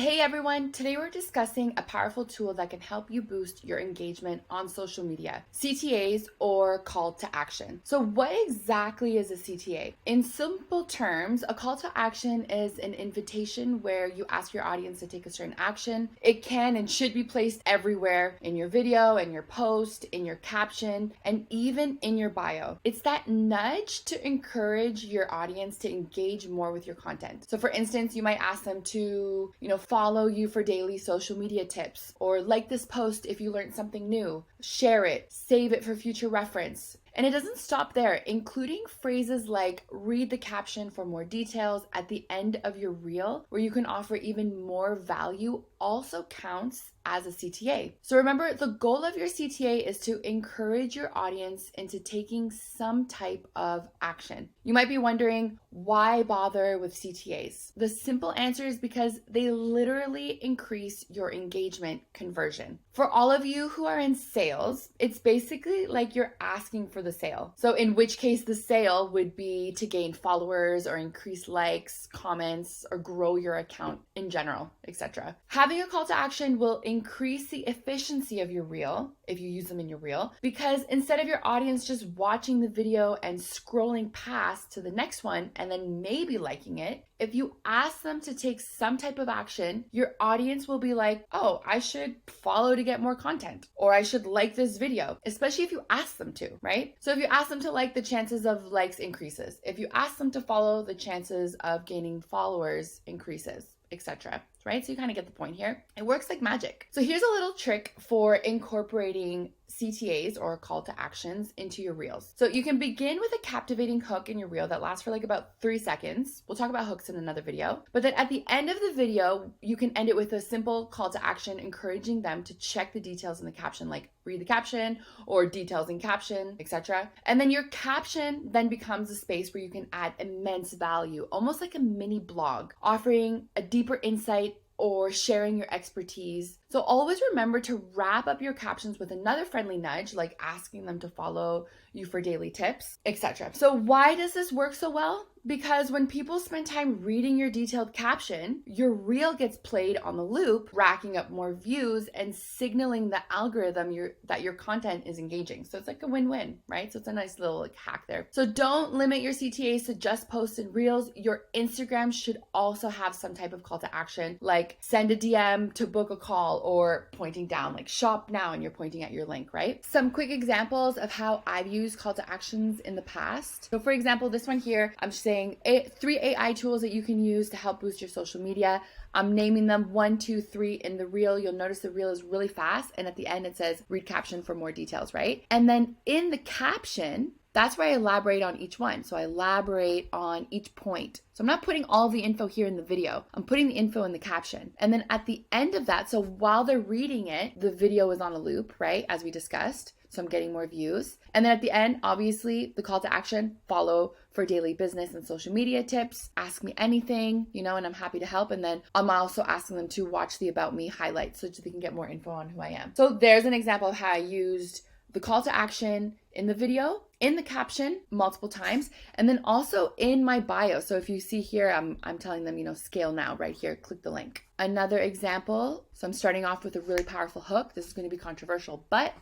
Hey everyone, today we're discussing a powerful tool that can help you boost your engagement on social media, CTAs or call to action. So what exactly is a CTA? In simple terms, a call to action is an invitation where you ask your audience to take a certain action. It can and should be placed everywhere in your video, in your post, in your caption, and even in your bio. It's that nudge to encourage your audience to engage more with your content. So for instance, you might ask them to, follow you for daily social media tips, or like this post if you learned something new, share it, save it for future reference. And it doesn't stop there. Including phrases like read the caption for more details at the end of your reel, where you can offer even more value, also counts as a CTA. So remember, the goal of your CTA is to encourage your audience into taking some type of action. You might be wondering, why bother with CTAs? The simple answer is because they literally increase your engagement conversion. For all of you who are in sales, it's basically like you're asking for the sale. So in which case the sale would be to gain followers or increase likes, comments, or grow your account in general, etc. Having a call to action will increase the efficiency of your reel if you use them in your reel, because instead of your audience just watching the video and scrolling past to the next one and then maybe liking it, if you ask them to take some type of action, your audience will be like, oh, I should follow to get more content, or I should like this video, especially if you ask them to, right? So if you ask them to like, the chances of likes increases. If you ask them to follow, the chances of gaining followers increases, etc. Right? So you kind of get the point here. It works like magic. So here's a little trick for incorporating CTAs or call to actions into your reels. So you can begin with a captivating hook in your reel that lasts for like about 3 seconds. We'll talk about hooks in another video. But then at the end of the video, you can end it with a simple call to action, encouraging them to check the details in the caption, like read the caption or details in caption, etc. And then your caption then becomes a space where you can add immense value, almost like a mini blog, offering a deeper insight or sharing your expertise. So always remember to wrap up your captions with another friendly nudge, like asking them to follow you for daily tips, etc. So why does this work so well? Because when people spend time reading your detailed caption, your reel gets played on the loop, racking up more views and signaling the algorithm that your content is engaging. So it's like a win-win, right? So it's a nice little hack there. So don't limit your CTAs to just posts and reels. Your Instagram should also have some type of call to action, like send a DM to book a call, or pointing down like shop now and you're pointing at your link, right? Some quick examples of how I've used call to actions in the past. So for example, this one here, I'm saying 3 AI tools that you can use to help boost your social media. I'm naming them 1, 2, 3 in the reel. You'll notice the reel is really fast, and at the end it says read caption for more details, right? And then in the caption, that's where I elaborate on each one. So I elaborate on each point. So I'm not putting all the info here in the video. I'm putting the info in the caption. And then at the end of that, so while they're reading it, the video is on a loop, right? As we discussed. So I'm getting more views. And then at the end, obviously, the call to action, follow for daily business and social media tips, ask me anything, and I'm happy to help. And then I'm also asking them to watch the About Me highlights so that they can get more info on who I am. So there's an example of how I used the call to action in the video, in the caption multiple times, and then also in my bio. So if you see here, I'm telling them, scale now right here, click the link. Another example, so I'm starting off with a really powerful hook. This is going to be controversial, but ...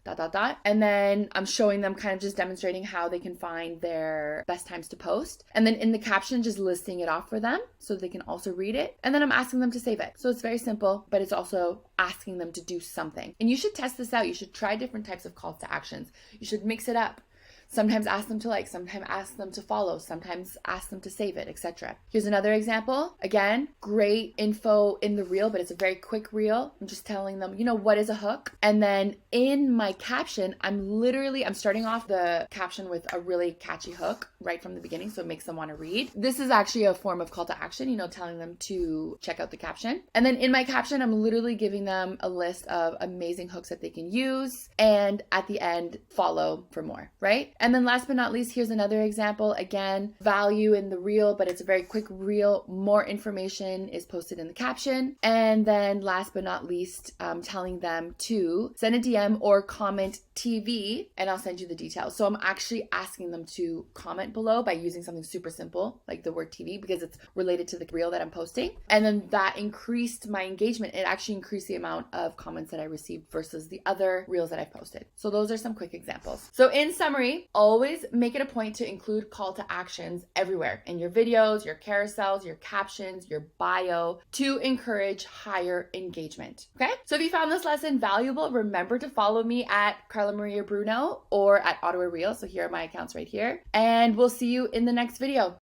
And then I'm showing them, kind of just demonstrating how they can find their best times to post. And then in the caption, just listing it off for them so they can also read it. And then I'm asking them to save it. So it's very simple, but it's also asking them to do something. And you should test this out. You should try different types of calls to actions. You should mix it up. Sometimes ask them to like, sometimes ask them to follow, sometimes ask them to save it, etc. Here's another example. Again, great info in the reel, but it's a very quick reel. I'm just telling them, what is a hook? And then in my caption, I'm starting off the caption with a really catchy hook right from the beginning, so it makes them want to read. This is actually a form of call to action, telling them to check out the caption. And then in my caption, I'm literally giving them a list of amazing hooks that they can use. And at the end, follow for more, right? And then last but not least, here's another example. Again, value in the reel, but it's a very quick reel. More information is posted in the caption. And then last but not least, telling them to send a DM or comment TV and I'll send you the details. So I'm actually asking them to comment below by using something super simple like the word TV because it's related to the reel that I'm posting. And then that increased my engagement. It actually increased the amount of comments that I received versus the other reels that I've posted. So those are some quick examples. So in summary, always make it a point to include call to actions everywhere in your videos, your carousels, your captions, your bio to encourage higher engagement. Okay? So if you found this lesson valuable, remember to follow me at Carla Maria Bruno or at Ottawa Reel. So here are my accounts right here. And we'll see you in the next video.